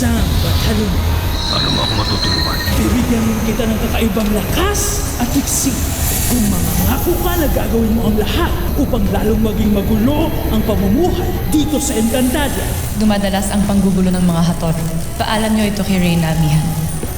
Isang batalyon. Paano mo ako matutulungan? Bibigyan kita ng kakaibang lakas at tiksi. Kung mangangako ka na gagawin mo ang lahat upang lalong maging magulo ang pamumuhay dito sa Encantadia. Dumadalas ang panggugulo ng mga hator. Paalam niyo ito kay Reyna, Amihan.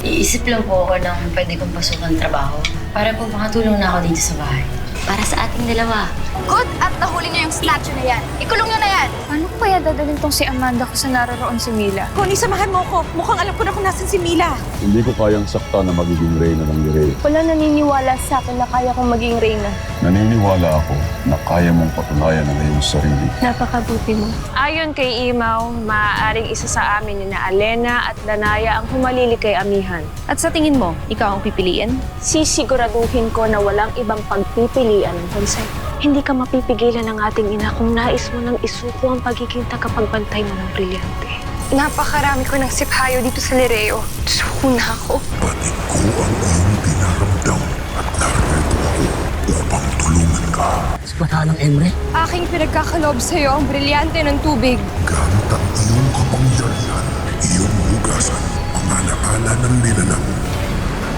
Iisip lang po ako ng pwede kong pasukan trabaho para po makatulong na ako dito sa bahay. Para sa ating dalawa. Good at nahuli niyo yung statue na yan. Ikulong niyo na yan. Paano kaya dadalhin tong si Amanda kung sa naroroon si Mila? Connie, samahan mo ko. Mukhang alam ko na kung nasan si Mila. Hindi ko kayang sakta na magiging reyna ng Lireo. Wala naniniwala sa akin na kaya kong maging reyna. Naniniwala ako na kaya mong patunayan ang iyong sarili. Napakabuti mo. Ayon kay Imaw, maaaring isa sa amin ni na Alena at Danaya ang humalili kay Amihan. At sa tingin mo, ikaw ang pipiliin? Sisiguraduhin ko na walang ibang pagpipilian ng konsep. Hindi ka mapipigilan ng ating ina kung nais mo nang isuko ang pagiging tagapagbantay mo ng brilyante. Napakarami ko ng siphayo dito sa Lireo. Suko na ako. Panig ko ang iyong dinaramdam at narito ako upang tulungan ka. Sa batalang Emre? Aking pinagkakaloob sa'yo ang brilyante ng tubig. Gamit ang iyong kapangyarihan, iyong hugasan ang alaala ng nilalang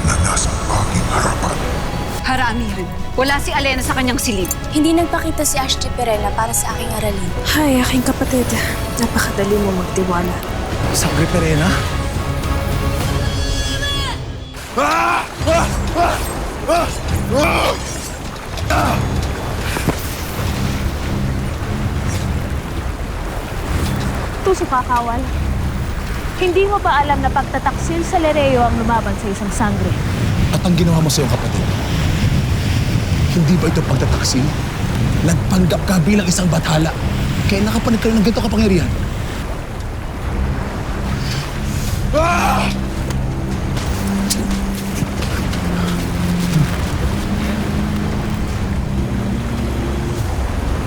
na nasa aking harapan. Haramihan. Wala si Alena sa kanyang silid. Hindi nagpakita si Ashley Perella para sa aking aralin. Hay, aking kapatid. Napakadali mo magtiwala. Sangre Perena? Tuso kakawal. Hindi mo ba alam na pagtataksil sa Lireo ang lumaban sa isang sangre? At ang ginawa mo sa iyong kapatid, hindi ba ito pagtataksil? Nagpanggap ka bilang isang bathala, kaya nakapanig ka ng ganito kapangyarihan.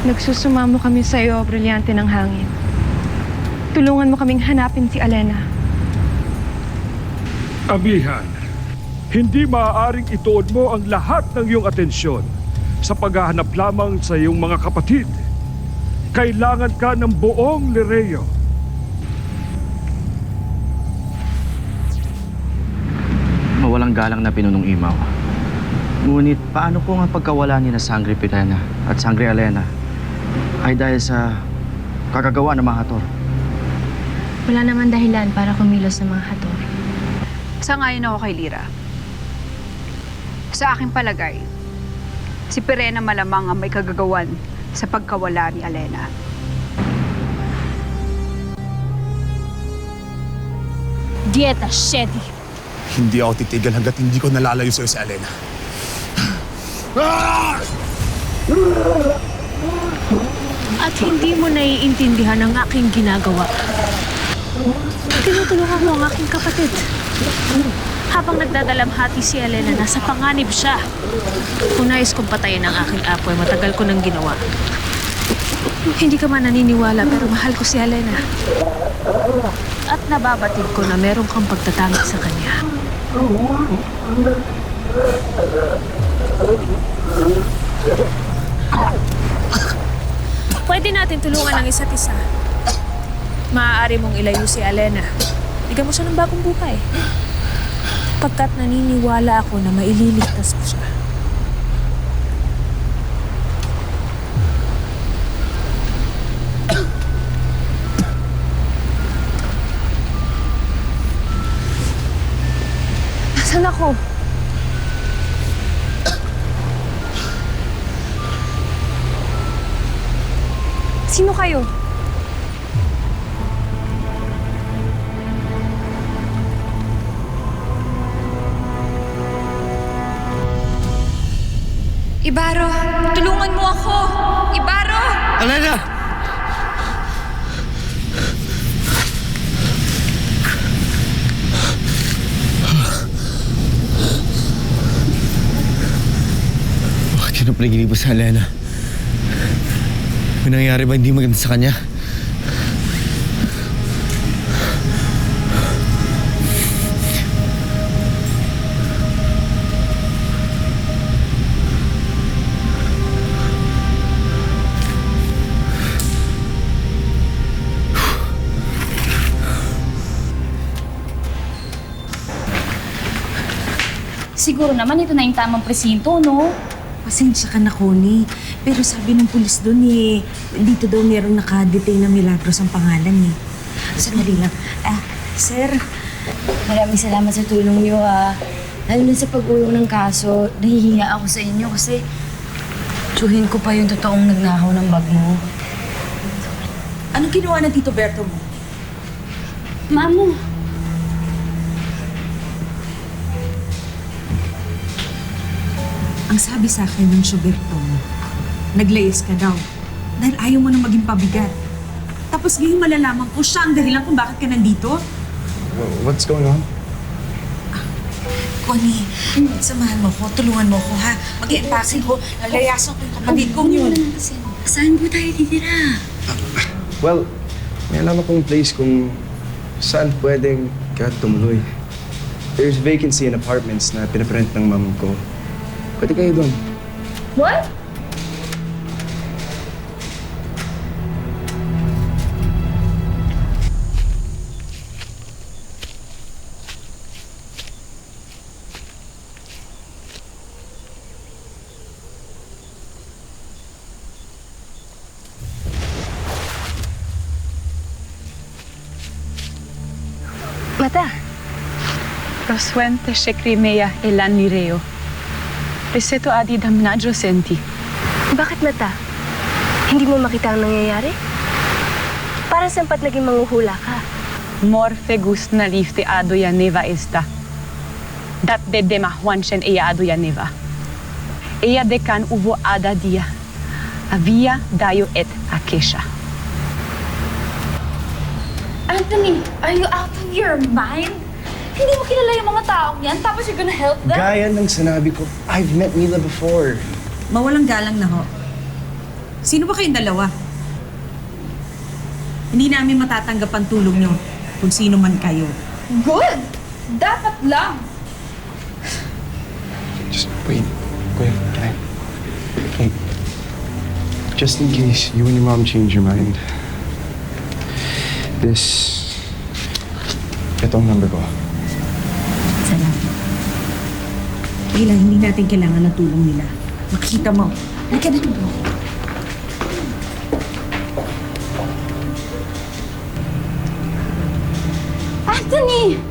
Nagsusumamo kami sa iyo, brilyante ng hangin. Tulungan mo kaming hanapin si Alena. Amihan, hindi maaaring ituon mo ang lahat ng iyong atensyon sa paghahanap lamang sa iyong mga kapatid. Kailangan ka ng buong Lireo. Mawalang galang na pinunong Imaw. Ngunit paano kung ang pagkawala ni na Sangre Pirena at Sangre Alena ay dahil sa kagagawa ng mga hator? Wala naman dahilan para kumilos ng mga hator. Sangayon ako kay Lyra. Sa aking palagay, si Pirena malamang ang may kagagawan sa pagkawala ni Alena. Dieta Shedi. Hindi ako titigil hanggat hindi ko nalalayo sa iyo si Alena. At hindi mo naiintindihan ang aking ginagawa. Tinutulungan mo ang aking kapatid. Habang nagdadalamhati si Alena, nasa panganib siya. Kung nais kong patayin ang aking apoy, matagal ko nang ginawa. Hindi ka man naniniwala, pero mahal ko si Alena. At nababatid ko na meron kang pagtatangi sa kanya. Pwede natin tulungan ang isa't isa. Maaari mong ilayo si Alena. Bigyan mo siya ng bagong buhay. Pagkat naniniwala ako na maililigtas mo siya. Nasaan ako? Sino kayo? Ibaro, tulungan mo ako! Ibaro! Alena! Bakit yun ang panaginip sa Alena? May nangyayari ba hindi maganda sa kanya? Siguro naman ito na yung tamang presinto, no? Pasensya ka na, Connie. Pero sabi ng pulis doon dito daw merong nakadetain na Milagros ang pangalan Sandali lang. Sir. Maraming salamat sa tulong niyo, Lalo na sa pag-ulong ng kaso, nahihinga ako sa inyo kasi tsuhin ko pa yung totoong nagnakaw ng bag mo. Anong ginawa ng Tito Berto mo? Mamo! Ang sabi sa akin ng Syoberto mo, naglayas ka daw dahil ayaw mo na maging pabigat. Tapos ngayon malalaman ko siya ang dahilan kung bakit ka nandito. What's going on? Connie, samahan mo ko, tulungan mo ko ha. Mag-i-unboxing ko, lalayasan ko yung kapatid kong yun. Saan po tayo titira? Well, may alam akong place kung saan pwedeng ka tumuloy. There's vacancy in apartments na pinaprent ng mom ko. Pwede kayo doon. What? Mata. Proswente se Crimea elan nireo. Reseto adi damnadjo senti. Bakit mata? Hindi mo makita ang nangyayari? Parang sampat naging manghuhula ka. Morfe gust na lifte ado ya neva esta. Dat de dema huanchen ea ado ya neva. Ea dekan uvo ada dia. Avia dayo et akesha. Anthony, are you out of your mind? Hindi mo kilala yung mga taong yan, tapos you're gonna help them? Gaya ng sinabi ko, I've met Mila before. Mawalang galang na ho. Sino ba kayong dalawa? Hindi namin matatanggap ang tulong nyo kung sino man kayo. Good! Dapat lang! Just wait. Kuya, can I? Hey, just in case you and your mom change your mind. Itong number ko. Salamat. Mila, hindi natin kailangan ng tulong nila. Makikita mo. Halika na dito. Anthony!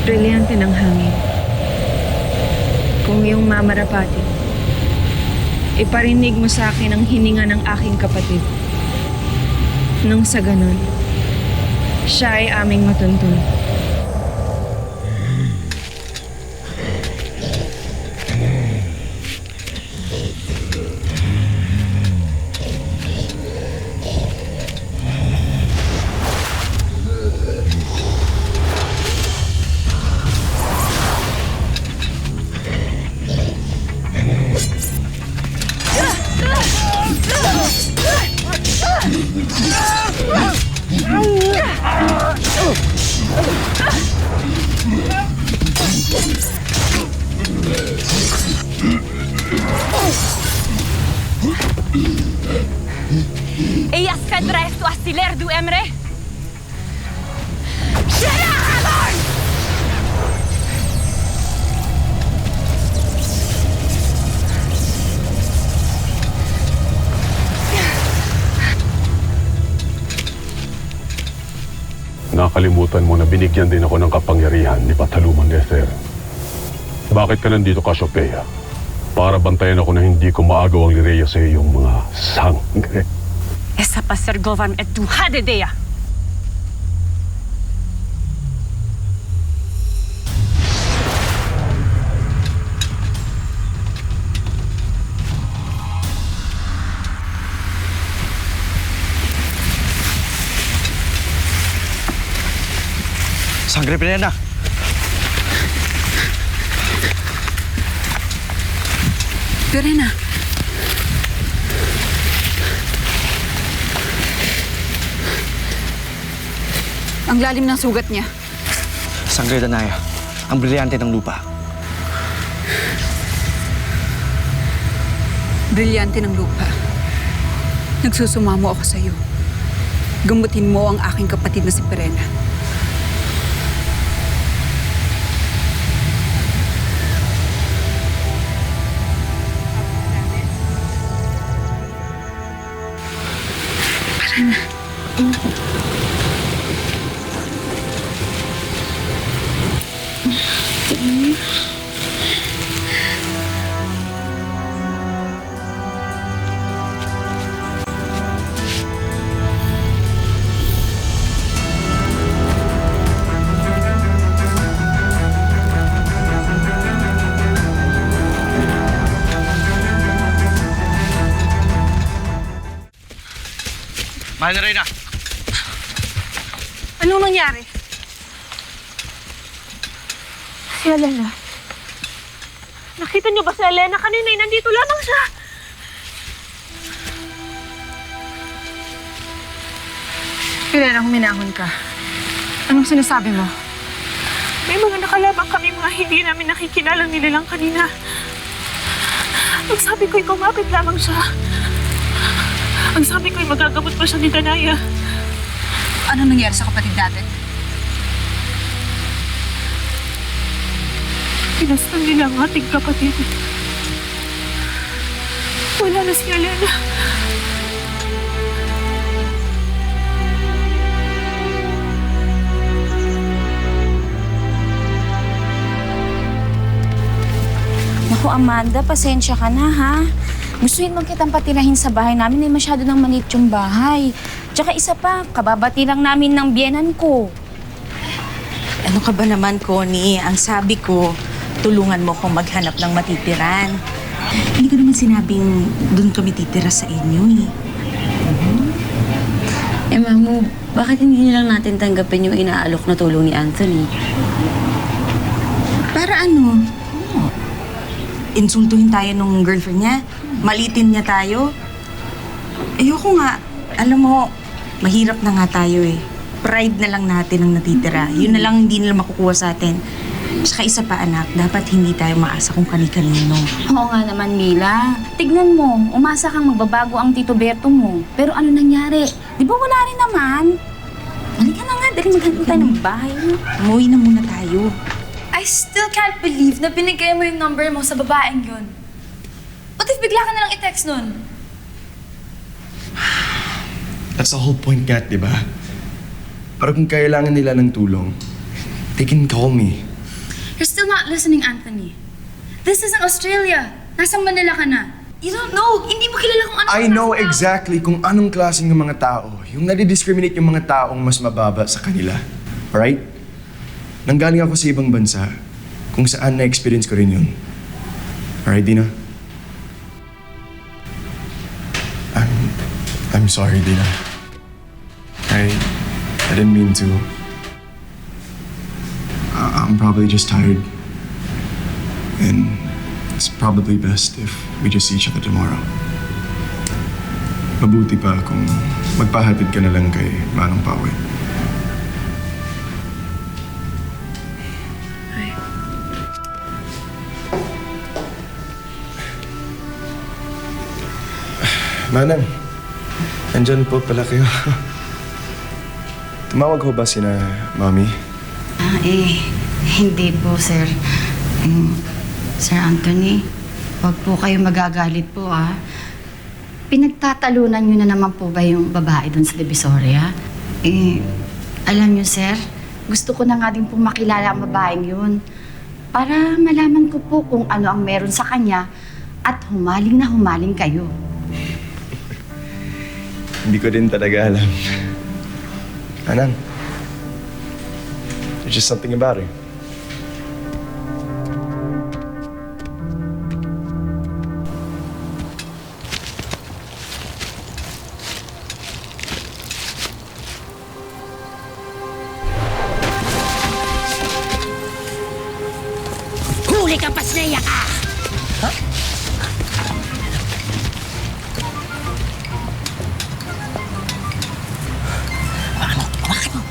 Brilyante ng hangin. Kung iyong mamarapati, iparinig mo sa akin ang hininga ng aking kapatid. Nang sa ganon, siya ay aming matuntun. Ella cedra esto a Siler du Emre? Gerard! Nakalimutan mo na binigyan din ako ng kapangyarihan ni Pataluman Ether. Bakit ka nandito, Cassiopeia? Para bantayan ako na hindi ko maagaw ang Lirea sa iyong mga sangre. Esa pasar govan et du hadedea. Sangre Pirena! Pirena. Ang lalim ng sugat niya. Sangre Danaya, ang brilyante ng lupa. Brilyante ng lupa. Nagsusumamo ako sa'yo. Gamutin mo ang aking kapatid na si Perena. Mahal na Reyna. Anong nangyari? Si Elena. Nakita niyo ba si Elena kanina? Nandito lamang siya. Elena, huminahon ka. Anong sinasabi mo? May mga nakalabang kami mga hindi namin nakikilala nila lang kanina. Ang sabi ko'y kumapit lamang siya. Ang sabi ko'y magagamot pa siya ni Danaya. Ano nangyari sa kapatid natin? Pinastan nila ang ating kapatid. Wala na si Elena. Naku, Amanda, pasensya ka na, ha? Gustuhin mo kitang patirahin sa bahay namin, ay masyado nang maliit yung bahay. Tsaka isa pa, kababati lang namin ng biyenan ko. Ano ka ba naman, Connie? Ang sabi ko, tulungan mo kong maghanap ng matitiran. Hindi ko naman sinabing doon kami titira sa inyo, eh. Eh, Mamu, bakit hindi lang natin tanggapin yung inaalok na tulong ni Anthony? Para ano? Insultuhin tayo nung girlfriend niya? Malitin niya tayo? Ayoko nga. Alam mo, mahirap na nga tayo eh. Pride na lang natin ang natitira. Yun na lang hindi nila makukuha sa atin. Saka isa pa, anak, dapat hindi tayo maasa kung kani-kanino. Oo nga naman, Mila. Tignan mo, umasa kang magbabago ang Tito Berto mo. Pero ano nangyari? Di ba wala rin naman? Halika na nga, dali maghanap tayo ng bahay. Umuwi na muna tayo. I still can't believe na binigay mo yung number mo sa babaeng yun. What if bigla ka nalang i-text nun? That's the whole point, Kat, di ba? Para kung kailangan nila ng tulong, they can call me. You're still not listening, Anthony. This isn't Australia. Nasa Manila ka na. You don't know. Hindi mo kilala kung ano. I know exactly kung anong klaseng ng mga tao. Yung nadi-discriminate yung mga taong mas mababa sa kanila. Alright? Nanggaling ako sa ibang bansa kung saan na-experience ko rin yun. Alright, Dina? I'm sorry, Dina. I didn't mean to. I'm probably just tired. And it's probably best if we just see each other tomorrow. Mabuti pa kung magpahatid ka na lang kay Manong Pawe. Manang, andyan po pala kayo. Tumawag ho ba sina Mami? Hindi po, sir. Sir Anthony, huwag po kayo magagalit po, ah. Pinagtatalunan niyo na naman po ba yung babae doon sa Divisoria? Alam niyo, sir, gusto ko na nga din po makilala ang babaeng yun. Para malaman ko po kung ano ang meron sa kanya at humaling na humaling kayo. Hindi ko din talaga alam. Anang, there's just something about her. Huli ka, pasneya ka! Huh? Bakit mo?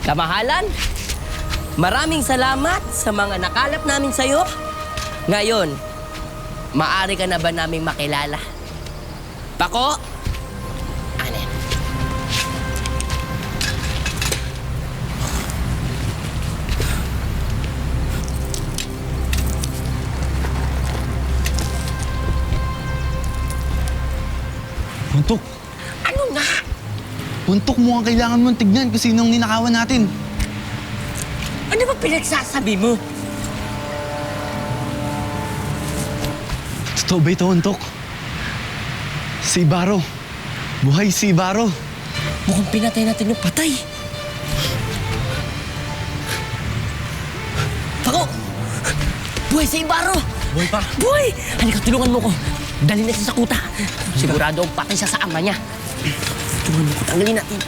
Kamahalan, maraming salamat sa mga nakalap namin sa'yo. Ngayon, maaari ka na ba naming makilala? Pako? Anen. Puntok! Ano nga? Puntok mo ang kailangan mong tignan kung sinong ninakawan natin. Ano ba pinagsasabi mo? Totoo ba ito, Puntok? Si Ibarro. Buhay si Ibarro. Mukhang pinatay natin yung patay. Pako! Buhay si Ibarro! Buhay pa? Buhay! Halika, tulungan mo ko. Dali na siya sa kuta. Sigurado ang patay siya sa ama niya. Tulungan mo ko, tanggalin natin.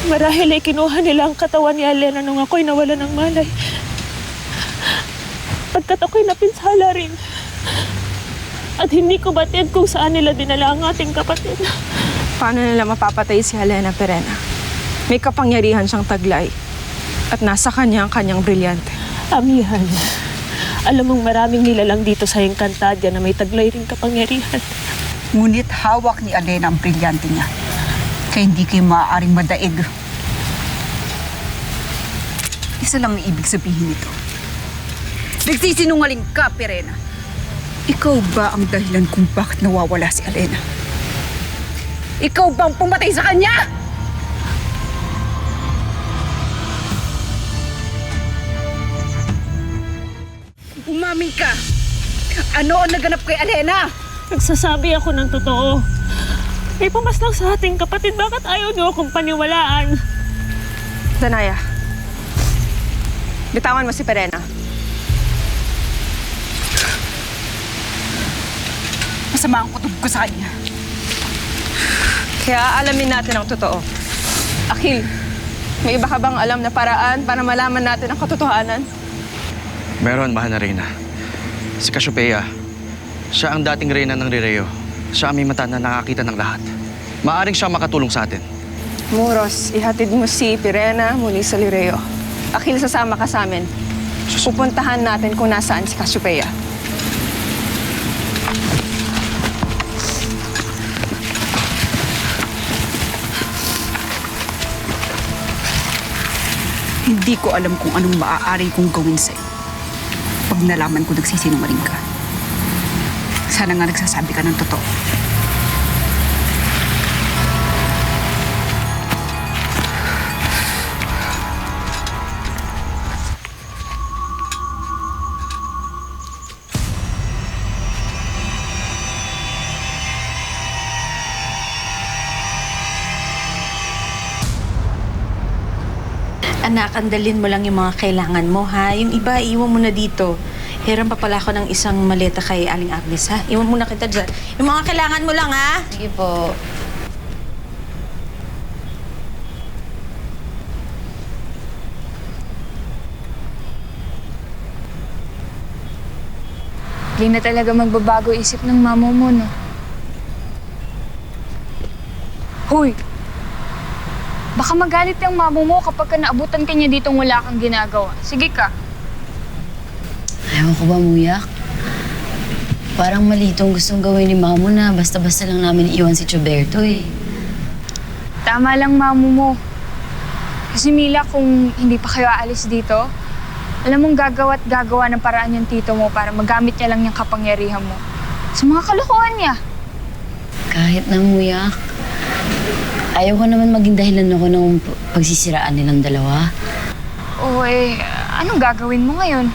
Marahil ay kinuha nila ang katawan ni Elena nung ako'y nawala ng malay. Pagkat ako'y napinsala rin. At hindi ko batid kung saan nila dinala ang ating kapatid. Paano nila mapapatay si Helena Perena? May kapangyarihan siyang taglay. At nasa kanya ang kanyang brilyante. Amihan, alam mong maraming nilalang dito sa Encantadia na may taglay ring kapangyarihan. Ngunit hawak ni Elena ang brilyante niya. Kaya hindi kayo maaaring madaig. Isa lang ang ibig sabihin nito. Nagsisinungaling ka, Perena. Ikaw ba ang dahilan kung bakit nawawala si Elena? Ikaw bang pumatay sa kanya? Umamin ka! Ano ang naganap kay Elena? Nagsasabi ako ng totoo. May pumaslang sa ating kapatid. Bakit ayaw niyo akong paniwalaan? Danaya, bitawan mo si Perena. Masama ang kutob ko sa kanya. Kaya alamin natin ang totoo. Akil, may iba ka bang alam na paraan para malaman natin ang katotohanan? Meron, mahal na Reyna. Si Cassiopeia, siya ang dating reyna ng Rireo. Siya ang may mata na nakakita ng lahat. Maaring siya makatulong sa atin. Muros, ihatid mo si Pirena muli sa Lireo. Akil, sasama ka sa amin. Pupuntahan natin kung nasaan si Cassiopeia. Hindi ko alam kung anong maaari kong gawin sa'yo pag nalaman ko nagsisinungaling ka. Sana nga nagsasabi ka ng totoo. Anak, andalin mo lang yung mga kailangan mo, ha? Yung iba, iwan mo na dito. Hiram pa pala ako ng isang maleta kay Aling Agnes, ha? Iwan muna kita dyan. Yung mga kailangan mo lang, ha? Sige po. Hindi na talaga magbabago isip ng mama mo, no? Hoy! Baka magalit yung mama mo kapag ka naabutan ka niya ditong wala kang ginagawa. Sige ka. Ayaw ko ba, Muyak? Parang mali itong gustong gawin ni Mamo na basta-basta lang namin iwan si Choberto eh. Tama lang, mamo mo. Kasi Mila, kung hindi pa kayo aalis dito, alam mong gagawa ng paraan yung tito mo para magamit niya lang yung kapangyarihan mo sa mga kalokohan niya. Kahit na, Muyak. Ayaw ko naman maging dahilan ako ng pagsisiraan nilang dalawa. Oo eh, anong gagawin mo ngayon?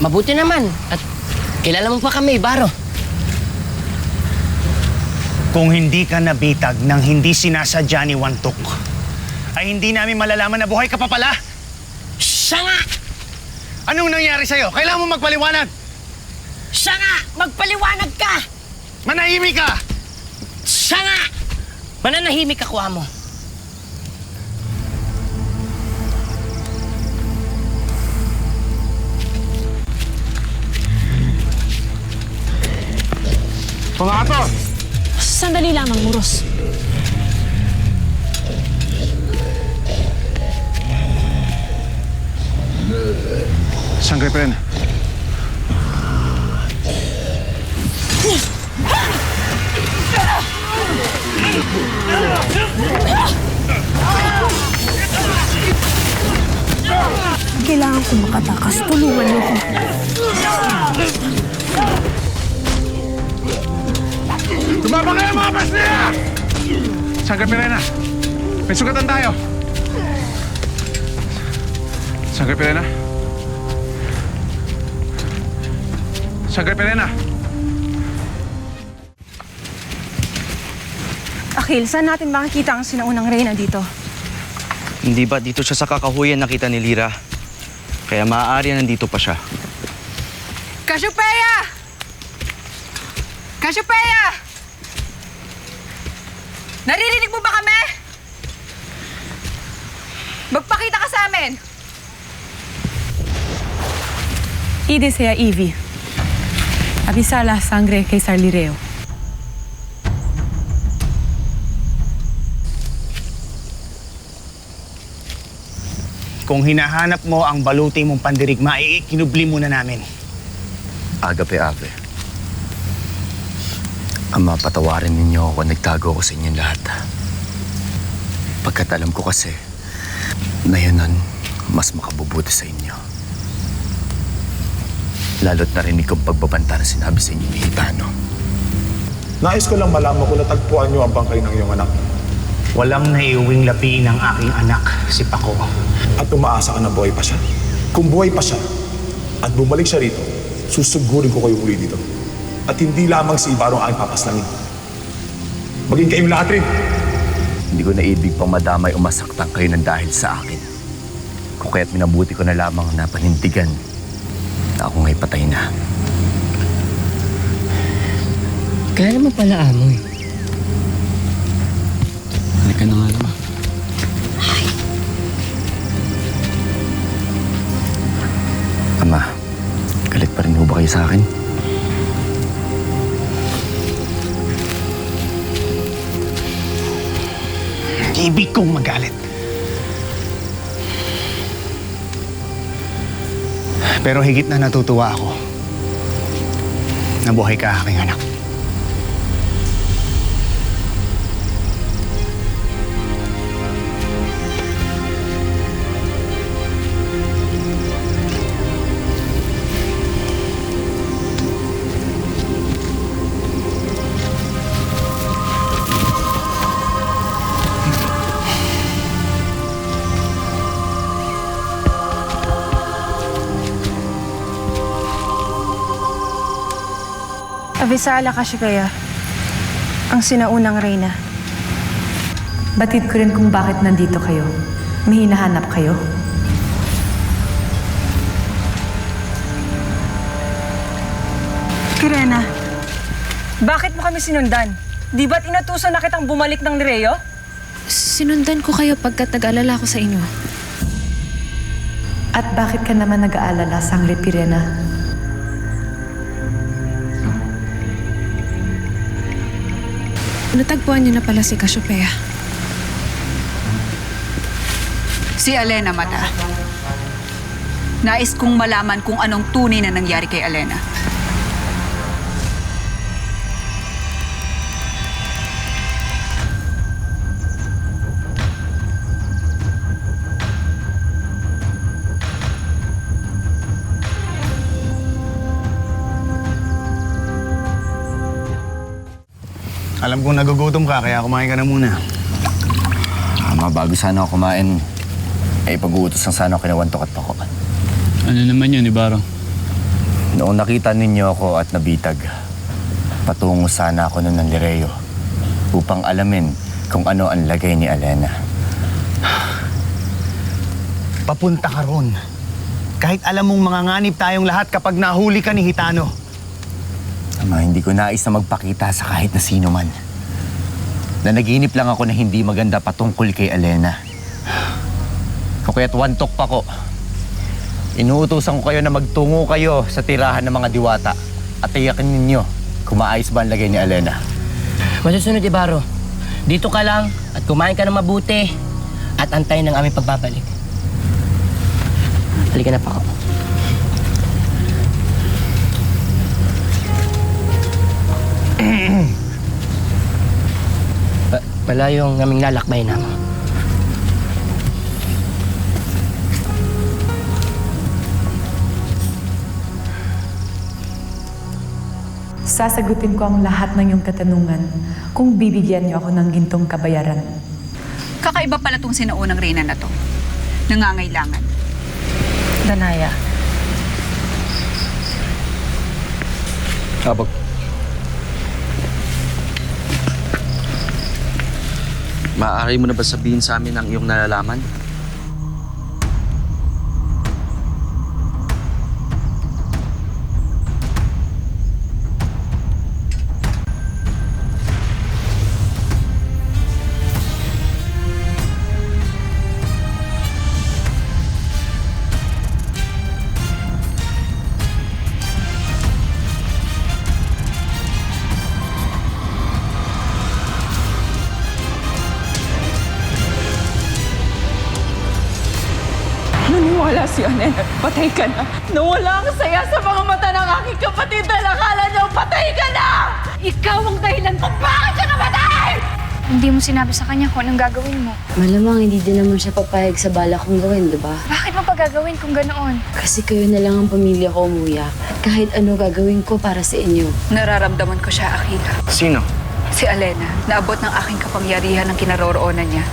Mabuti naman. At kilala mo pa kami, Baro. Kung hindi ka nabitag ng hindi sinasadya ni Wantok, ay hindi namin malalaman na buhay ka pa pala. Siya nga! Anong nangyari sa'yo? Kailangan mo magpaliwanag. Siya nga! Magpaliwanag ka! Manahimik ka! Siya nga! Mananahimik ka, kuha mo. Pangato! Sandali lamang, Muros. Sangre Perena. Kailangan ko makatakas. Tulungan mo ko. Tumabang kayo mga pasniya! Sangre Perena. May sugatan tayo. Sangre Perena. Sangre Perena. Akhil, saan natin makikita ang sinaunang reyna dito? Hindi ba dito siya sa kakahuyan nakita ni Lyra? Kaya maaari nandito pa siya. Cassiopeia! Cassiopeia! Naririnig mo ba kami? Magpakita ka sa amin! Y desea Ivy. Avisa la sangre kay Sarlireo. Kung hinahanap mo ang baluti mong pandirigma, ikinubli muna namin. Agape, Ave. Ama, patawarin ninyo ako. Nagtago ako sa inyong lahat. Pagkat alam ko kasi na yun nun, mas makabubuti sa inyo. Lalo't narinig kong pagbabanta na sinabi sa inyo ni Hitano. Nais ko lang malaman kung natagpuan niyo ang bangkay ng iyong anak. Walang naiuwing lapi ng aking anak, si Paco. At umaasa ka na buhay pa siya. Kung buhay pa siya at bumalik siya rito, susugurin ko kayo uli dito. At hindi lamang si Ibarong aking papaslangin. Maging kayong lahat rin. Hindi ko naibig pang madamay umasaktan kayo ng dahil sa akin. Kung kaya't minabuti ko na lamang na panindigan na ako nga'y patay na. Kaya naman pala amoy. Halika na nga naman. Ama, galit pa rin ho ba kayo sa akin? Ibig kong magalit. Pero higit na natutuwa ako na buhay ka, aking anak. Avisa la Cassiopeia, ang sinaunang reyna. Batid ko rin kung bakit nandito kayo. May hinahanap kayo. Kirena, bakit mo kami sinundan? Di ba't inutusan na kitang bumalik ng Lireo? Sinundan ko kayo pagkat nag-alala ko sa inyo. At bakit ka naman nag-aalala, Sangre Pirena? Natagpuan niyo na pala si Cassiopeia. Si Alena, Mata. Nais kong malaman kung anong tunay na nangyari kay Alena. Alam kong nagugutom ka, kaya kumain ka na muna. Ama, bago sana ako kumain, ay pag-uutos lang sana ako kina Wantok at Paco. Ano naman yun, Ibarong? Noong nakita ninyo ako at nabitag, patungo sana ako nun ng Lireo upang alamin kung ano ang lagay ni Alena. Papunta ka ron. Kahit alam mong manganganib tayong lahat kapag nahuli ka ni Hitano. Ama, hindi ko nais na magpakita sa kahit na sino man. Nanaginip lang ako na hindi maganda patungkol kay Alena. O kaya't wantok pa ko. Inuutosan ko kayo na magtungo kayo sa tirahan ng mga diwata at tiyakin ninyo kung maayos ba ang lagay ni Alena. Masusunod, Ibarro. Dito ka lang at kumain ka ng mabuti at antayin ng aming pagbabalik. Halika na pa ako. Malayo ang aming lalakbay namin. Sasagutin ko ang lahat ng iyong katanungan kung bibigyan niyo ako ng gintong kabayaran. Kakaiba pala tong sinaunang reyna na to. Nangangailangan. Danaya. Abag. Maaari mo na ba sabihin sa amin ang iyong nalalaman? Naniwala si Alena, patay ka na. Nawala ang saya sa mga mata ng aking kapatid dahil akala niya patay ka na! Ikaw ang dahilan kung bakit siya namatay! Hindi mo sinabi sa kanya kung anong gagawin mo. Malamang hindi din naman siya papayag sa bala kong gawin, di ba? Bakit mo pa gagawin kung ganoon? Kasi kayo na lang ang pamilya ko, umuya. At kahit ano gagawin ko para sa inyo. Nararamdaman ko siya, Akila. Sino? Si Alena, naabot ng aking kapangyarihan ang kinaroroonan niya.